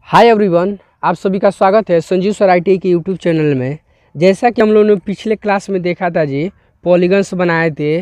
Hi everyone, आप सभी का स्वागत है संजीव सर IT के यूट्यूब चैनल में। जैसा कि हम लोगों ने पिछले क्लास में देखा था जी, पॉलीगन्स बनाए थे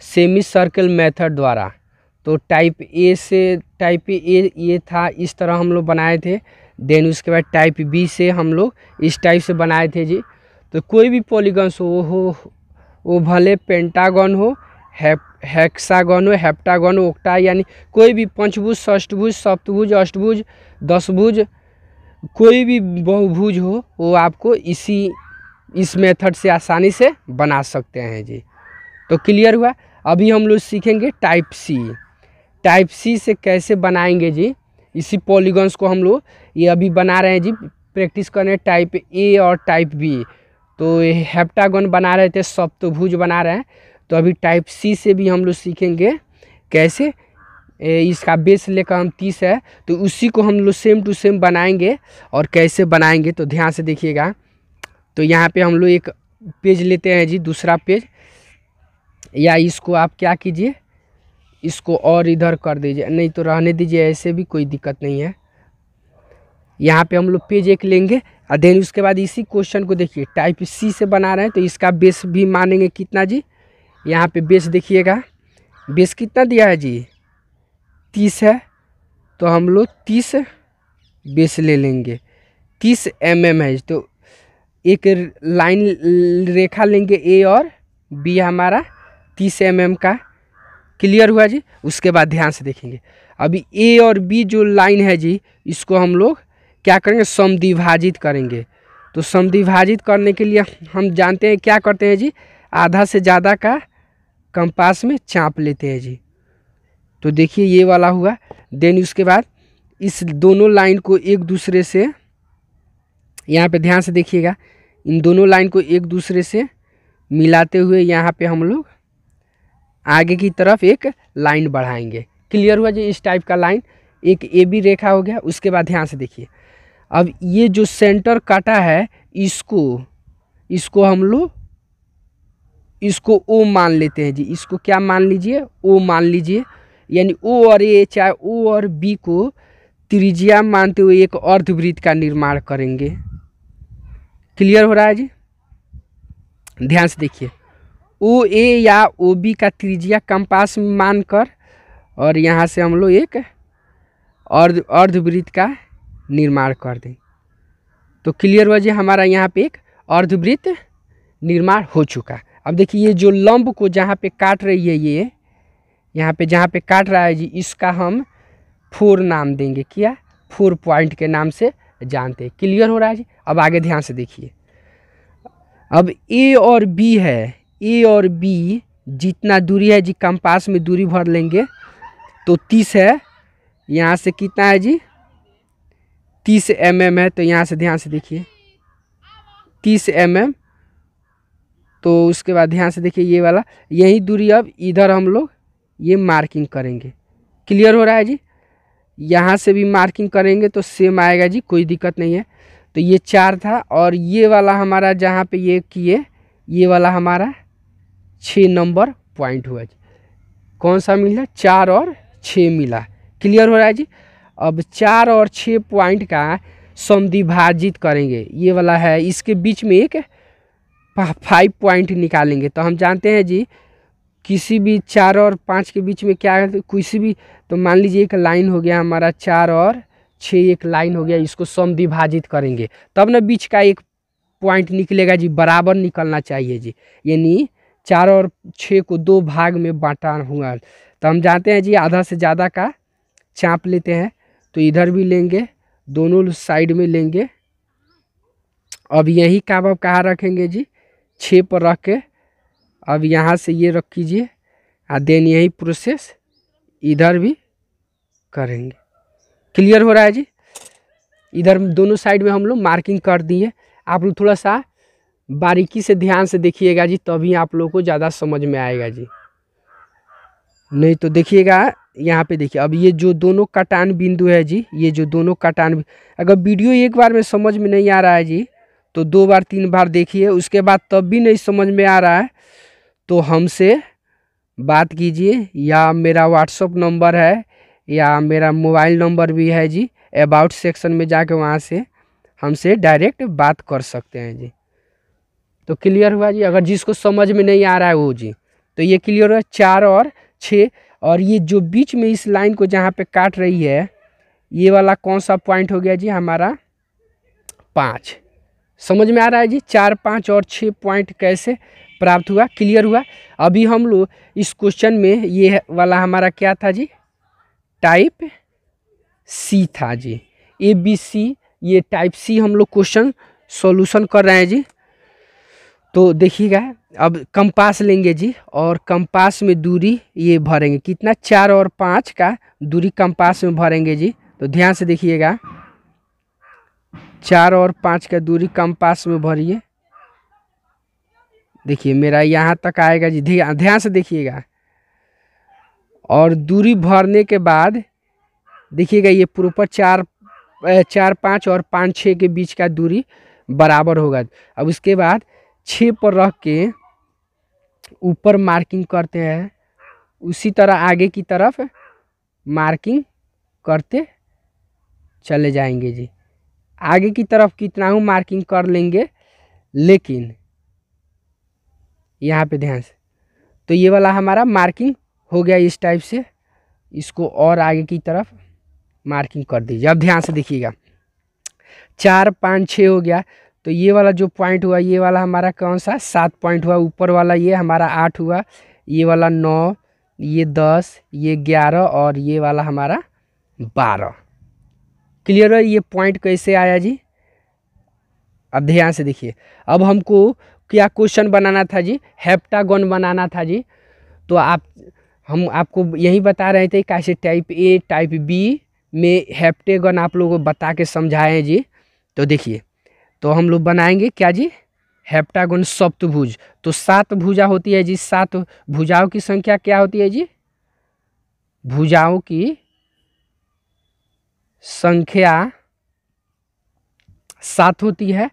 सेमी सर्कल मेथड द्वारा। तो टाइप ए से टाइप ए ये था, इस तरह हम लोग बनाए थे। देन उसके बाद टाइप बी से हम लोग इस टाइप से बनाए थे जी। तो कोई भी पॉलीगन्स हो वो भले पेंटागन हो, हेक्सागन हो, हेप्टागन हो, ओक्टा, यानी कोई भी पंचभुज, षष्ठभुज, सप्तभुज, अष्टभुज, दशभुज, कोई भी बहुभुज हो वो आपको इस मेथड से आसानी से बना सकते हैं जी। तो क्लियर हुआ। अभी हम लोग सीखेंगे टाइप सी। टाइप सी से कैसे बनाएंगे जी। इसी पॉलीगन्स को हम लोग ये अभी बना रहे हैं जी, प्रैक्टिस कर रहे हैं टाइप ए और टाइप बी। तो ये हेप्टागन बना रहे थे, सप्तभुज बना रहे हैं। तो अभी टाइप सी से भी हम लोग सीखेंगे कैसे। इसका बेस लेकर हम 30 है, तो उसी को हम लोग सेम टू सेम बनाएंगे। और कैसे बनाएंगे तो ध्यान से देखिएगा। तो यहाँ पे हम लोग एक पेज लेते हैं जी, दूसरा पेज, या इसको आप क्या कीजिए, इसको और इधर कर दीजिए, नहीं तो रहने दीजिए, ऐसे भी कोई दिक्कत नहीं है। यहाँ पे हम लोग पेज एक लेंगे और देन उसके बाद इसी क्वेश्चन को देखिए, टाइप सी से बना रहे हैं तो इसका बेस भी मानेंगे कितना जी। यहाँ पे बेस देखिएगा, बेस कितना दिया है जी, 30 है। तो हम लोग 30 बेस ले लेंगे। 30 mm है, तो एक लाइन रेखा लेंगे ए और बी, हमारा 30 mm का। क्लियर हुआ जी। उसके बाद ध्यान से देखेंगे, अभी ए और बी जो लाइन है जी, इसको हम लोग क्या करेंगे, समद्विभाजित करेंगे। तो समद्विभाजित करने के लिए हम जानते हैं क्या करते हैं जी, आधा से ज़्यादा का कंपास में चाप लेते हैं जी। तो देखिए ये वाला हुआ। देन उसके बाद इस दोनों लाइन को एक दूसरे से, यहाँ पे ध्यान से देखिएगा, इन दोनों लाइन को एक दूसरे से मिलाते हुए यहाँ पे हम लोग आगे की तरफ एक लाइन बढ़ाएंगे। क्लियर हुआ जी। इस टाइप का लाइन एक ए बी रेखा हो गया। उसके बाद ध्यान से देखिए, अब ये जो सेंटर काटा है इसको हम लोग इसको ओ मान लेते हैं जी। इसको क्या मान लीजिए, ओ मान लीजिए। यानी ओ और ए, चाहे ओ और बी को त्रिज्या मानते हुए एक अर्धवृत्त का निर्माण करेंगे। क्लियर हो रहा है जी। ध्यान से देखिए, ओ ए या ओ बी का त्रिज्या कंपास में मानकर और यहाँ से हम लोग एक अर्धवृत्त का निर्माण कर दें। तो क्लियर हुआ जी, हमारा यहाँ पे एक अर्धवृत्त निर्माण हो चुका। अब देखिए ये जो लंब को जहाँ पे काट रही है, ये यहाँ पे जहाँ पे काट रहा है जी, इसका हम 4 नाम देंगे। क्या, 4 पॉइंट के नाम से जानते हैं। क्लियर हो रहा है जी। अब आगे ध्यान से देखिए, अब ए और बी है, ए और बी जितना दूरी है जी, कंपास में दूरी भर लेंगे। तो 30 है, यहाँ से कितना है जी, 30 mm है। तो यहाँ से ध्यान से देखिए 30 mm। तो उसके बाद ध्यान से देखिए ये वाला, यही दूरी अब इधर हम लोग ये मार्किंग करेंगे। क्लियर हो रहा है जी। यहाँ से भी मार्किंग करेंगे तो सेम आएगा जी, कोई दिक्कत नहीं है। तो ये 4 था, और ये वाला हमारा जहाँ पे ये किए, ये वाला हमारा 6 नंबर पॉइंट हुआ जी। कौन सा मिला, 4 और 6 मिला। क्लियर हो रहा है जी। अब 4 और 6 पॉइंट का समद्विभाजित करेंगे। ये वाला है, इसके बीच में एक 5 पॉइंट निकालेंगे। तो हम जानते हैं जी, किसी भी 4 और 5 के बीच में क्या है, तो किसी भी, तो मान लीजिए एक लाइन हो गया हमारा, 4 और 6 एक लाइन हो गया, इसको समद्विभाजित करेंगे तब ना बीच का एक पॉइंट निकलेगा जी, बराबर निकलना चाहिए जी। यानी 4 और 6 को 2 भाग में बांटा हुआ। तो हम जानते हैं जी, आधा से ज़्यादा का चाप लेते हैं। तो इधर भी लेंगे, दोनों साइड में लेंगे। अब यही काम अब कहाँ रखेंगे जी, 6 पर रख के अब यहाँ से ये रख कीजिए, और देन यही प्रोसेस इधर भी करेंगे। क्लियर हो रहा है जी। इधर दोनों साइड में हम लोग मार्किंग कर दिए। आप लोग थोड़ा सा बारीकी से ध्यान से देखिएगा जी, तभी आप लोगों को ज़्यादा समझ में आएगा जी। नहीं तो देखिएगा यहाँ पे देखिए, अब ये जो दोनों कटान बिंदु है जी, ये जो दोनों कटान, अगर वीडियो एक बार में समझ में नहीं आ रहा है जी, तो 2 बार 3 बार देखिए। उसके बाद तब भी नहीं समझ में आ रहा है तो हमसे बात कीजिए, या मेरा व्हाट्सअप नंबर है, या मेरा मोबाइल नंबर भी है जी, अबाउट सेक्शन में जाके वहाँ से हमसे डायरेक्ट बात कर सकते हैं जी। तो क्लियर हुआ जी। अगर जिसको समझ में नहीं आ रहा है वो जी, तो ये क्लियर हुआ 4 और 6। और ये जो बीच में इस लाइन को जहाँ पे काट रही है, ये वाला कौन सा पॉइंट हो गया जी हमारा 5। समझ में आ रहा है जी। 4, 5 और 6 पॉइंट कैसे प्राप्त हुआ, क्लियर हुआ। अभी हम लोग इस क्वेश्चन में ये वाला हमारा क्या था जी, टाइप सी था जी। ABC, ये टाइप सी हम लोग क्वेश्चन सॉल्यूशन कर रहे हैं जी। तो देखिएगा, अब कंपास लेंगे जी और कंपास में दूरी ये भरेंगे कितना, 4 और 5 का दूरी कंपास में भरेंगे जी। तो ध्यान से देखिएगा, 4 और 5 का दूरी कंपास में भरिए। देखिए मेरा यहाँ तक आएगा जी, ध्यान से देखिएगा। और दूरी भरने के बाद देखिएगा ये प्रॉपर 4, 5 और 5, 6 के बीच का दूरी बराबर होगा। अब उसके बाद 6 पर रख के ऊपर मार्किंग करते हैं, उसी तरह आगे की तरफ मार्किंग करते चले जाएंगे जी। आगे की तरफ कितना हूँ मार्किंग कर लेंगे, लेकिन यहाँ पे ध्यान से, तो ये वाला हमारा मार्किंग हो गया इस टाइप से। इसको और आगे की तरफ मार्किंग कर दीजिए। अब ध्यान से देखिएगा, 4, 5, 6 हो गया। तो ये वाला जो पॉइंट हुआ, ये वाला हमारा कौन सा 7 पॉइंट हुआ। ऊपर वाला ये हमारा 8 हुआ, ये वाला 9, ये 10, ये 11 और ये वाला हमारा 12। क्लियर है। ये पॉइंट कैसे आया जी। अब ध्यान से देखिए, अब हमको क्या क्वेश्चन बनाना था जी, हेप्टागोन बनाना था जी। तो हम आपको यही बता रहे थे कैसे टाइप ए टाइप बी में हेप्टागोन आप लोगों को बता के समझाएं जी। तो देखिए, तो हम लोग बनाएंगे क्या जी, हेप्टागोन सप्तभुज। तो 7 भुजा होती है जी। 7 भुजाओं की संख्या क्या होती है जी, भुजाओं की संख्या 7 होती है।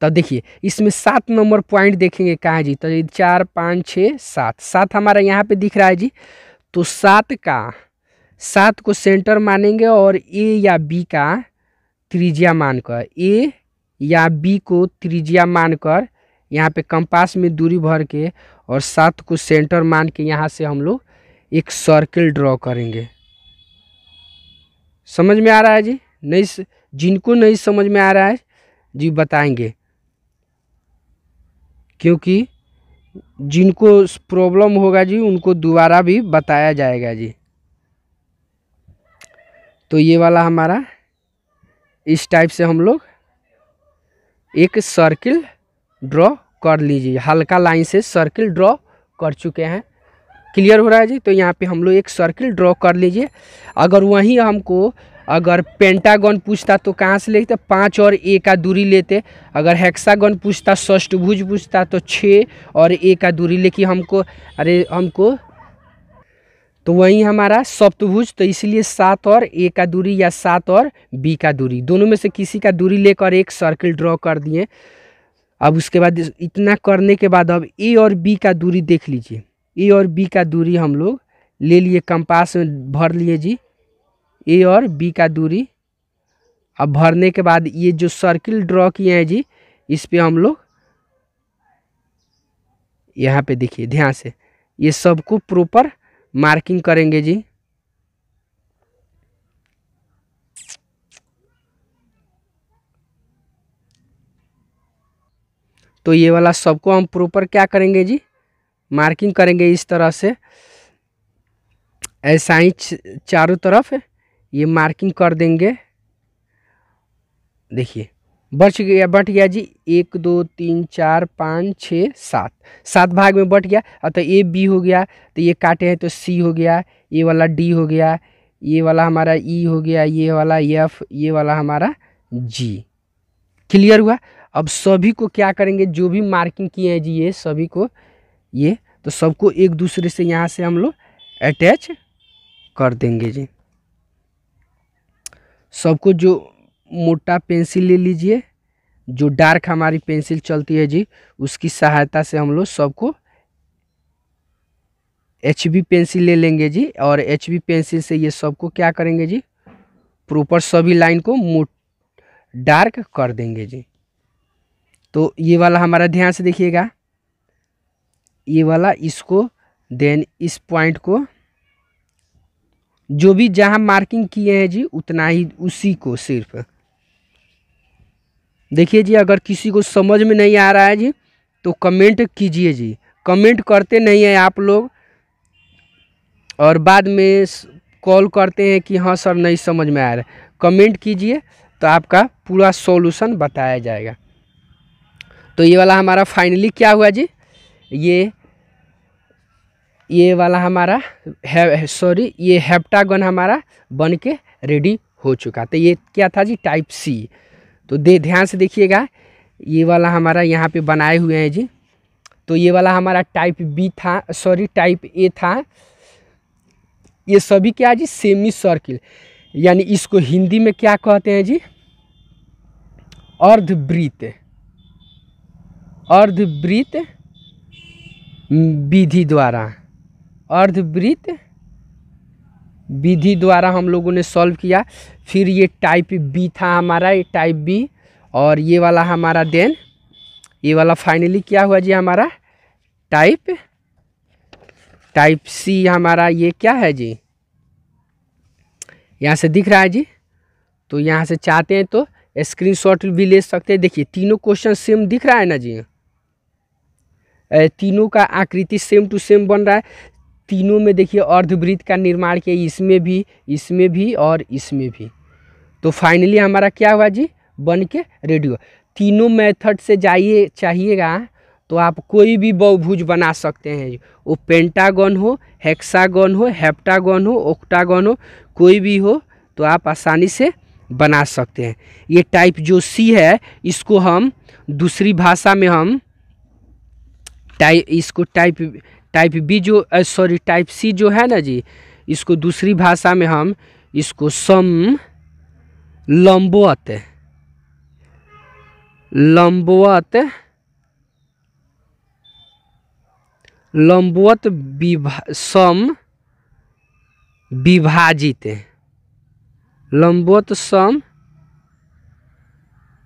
तो देखिए इसमें 7 नंबर पॉइंट देखेंगे कहाँ है जी, तो 4, 5, 6, 7, 7 हमारा यहाँ पे दिख रहा है जी। तो 7 को सेंटर मानेंगे और ए या बी का त्रिज्या मानकर, ए या बी को त्रिज्या मानकर यहाँ पे कंपास में दूरी भर के और 7 को सेंटर मान के यहाँ से हम लोग एक सर्किल ड्रॉ करेंगे। समझ में आ रहा है जी। नहीं, जिनको नहीं समझ में आ रहा है जी बताएंगे, क्योंकि जिनको प्रॉब्लम होगा जी उनको दोबारा भी बताया जाएगा जी। तो ये वाला हमारा इस टाइप से हम लोग एक सर्किल ड्रॉ कर लीजिए। हल्का लाइन से सर्किल ड्रॉ कर चुके हैं। क्लियर हो रहा है जी। तो यहाँ पे हम लोग एक सर्किल ड्रॉ कर लीजिए। अगर वहीं हमको अगर पेंटागन पूछता तो कहाँ से लेते, 5 और ए का दूरी लेते। अगर हेक्सागन पूछता, षष्ठभुज पूछता तो 6 और ए का दूरी, लेकिन हमको तो वहीं हमारा सप्तभुज, तो इसलिए 7 और ए का दूरी या 7 और बी का दूरी, दोनों में से किसी का दूरी लेकर एक सर्किल ड्रॉ कर दिए। अब उसके बाद इतना करने के बाद अब ए और बी का दूरी देख लीजिए। ए और बी का दूरी हम लोग ले लिए, कंपास में भर लिए जी ए और बी का दूरी। अब भरने के बाद ये जो सर्किल ड्रॉ किए हैं जी, इस पे हम लोग यहाँ पे देखिए ध्यान से, ये सबको प्रॉपर मार्किंग करेंगे जी। तो ये वाला सबको हम प्रॉपर क्या करेंगे जी, मार्किंग करेंगे इस तरह से। ऐसा ही चारों तरफ ये मार्किंग कर देंगे। देखिए बट गया जी 1, 2, 3, 4, 5, 6, 7 भाग में बट गया। तो ए बी हो गया, तो ये काटे हैं तो सी हो गया, ये वाला डी हो गया, ये वाला हमारा ई हो गया, ये वाला एफ, ये वाला हमारा जी। क्लियर हुआ। अब सभी को क्या करेंगे, जो भी मार्किंग किए हैं जी ये सभी को, ये तो सबको एक दूसरे से यहाँ से हम लोग अटैच कर देंगे जी। सबको जो मोटा पेंसिल ले लीजिए, जो डार्क हमारी पेंसिल चलती है जी, उसकी सहायता से हम लोग सबको HB पेंसिल ले लेंगे जी। और HB पेंसिल से ये सबको क्या करेंगे जी, प्रॉपर सभी लाइन को डार्क कर देंगे जी। तो ये वाला हमारा ध्यान से देखिएगा, ये वाला इसको, देन इस पॉइंट को जो भी जहां मार्किंग किए हैं जी उतना ही उसी को सिर्फ देखिए जी। अगर किसी को समझ में नहीं आ रहा है जी तो कमेंट कीजिए जी, कमेंट करते नहीं है आप लोग और बाद में कॉल करते हैं कि हाँ सर नहीं समझ में आ रहा है। कमेंट कीजिए तो आपका पूरा सॉल्यूशन बताया जाएगा। तो ये वाला हमारा फाइनली क्या हुआ जी, ये वाला हमारा ये हेप्टागन हमारा बन के रेडी हो चुका। तो ये क्या था जी, टाइप सी। तो ध्यान से देखिएगा, ये वाला हमारा यहाँ पे बनाए हुए हैं जी। तो ये वाला हमारा टाइप बी था, टाइप ए था। ये सभी क्या जी, सेमी सर्किल, यानी इसको हिंदी में क्या कहते हैं जी, अर्धवृत्त विधि द्वारा, अर्धवृत्त विधि द्वारा हम लोगों ने सॉल्व किया। फिर ये टाइप बी था हमारा, ये टाइप बी, और ये वाला हमारा देन ये वाला फाइनली क्या हुआ जी हमारा टाइप सी हमारा। ये क्या है जी, यहाँ से दिख रहा है जी। तो यहाँ से चाहते हैं तो स्क्रीनशॉट भी ले सकते हैं। देखिए तीनों क्वेश्चन सेम दिख रहा है ना जी, तीनों का आकृति सेम टू सेम बन रहा है। तीनों में देखिए अर्धवृत्त का निर्माण किया, इसमें भी और इसमें भी। तो फाइनली हमारा क्या हुआ जी, बन के रेडी हुआ। तीनों मेथड से चाहिएगा तो आप कोई भी बहुभुज बना सकते हैं, वो पेंटागन हो, हेक्सागन हो, हेप्टागन हो, ऑक्टागन हो, कोई भी हो तो आप आसानी से बना सकते हैं। ये टाइप जो सी है इसको हम दूसरी भाषा में हम इसको टाइप बी जो टाइप सी जो है ना जी, इसको दूसरी भाषा में हम इसको लंबवत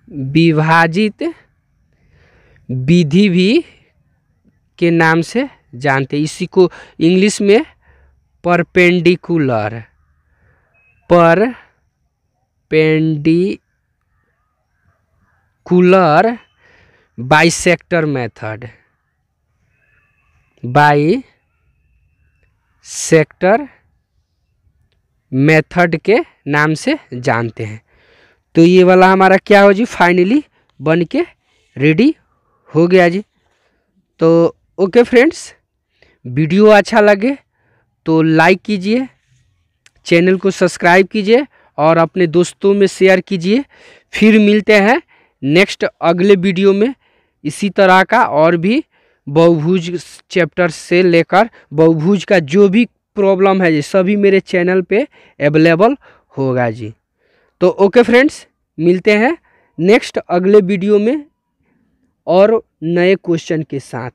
विभाजित विधि भी के नाम से जानते हैं। इसी को इंग्लिश में परपेंडिकुलर बाइसेक्टर मेथड के नाम से जानते हैं। तो ये वाला हमारा क्या हो जी, फाइनली बन के रेडी हो गया जी। तो ओके फ्रेंड्स, वीडियो अच्छा लगे तो लाइक कीजिए, चैनल को सब्सक्राइब कीजिए और अपने दोस्तों में शेयर कीजिए। फिर मिलते हैं नेक्स्ट अगले वीडियो में इसी तरह का और भी बहुभुज चैप्टर से लेकर बहुभुज का जो भी प्रॉब्लम है जी सभी मेरे चैनल पे अवेलेबल होगा जी। तो ओके फ्रेंड्स, मिलते हैं नेक्स्ट अगले वीडियो में और नए क्वेश्चन के साथ।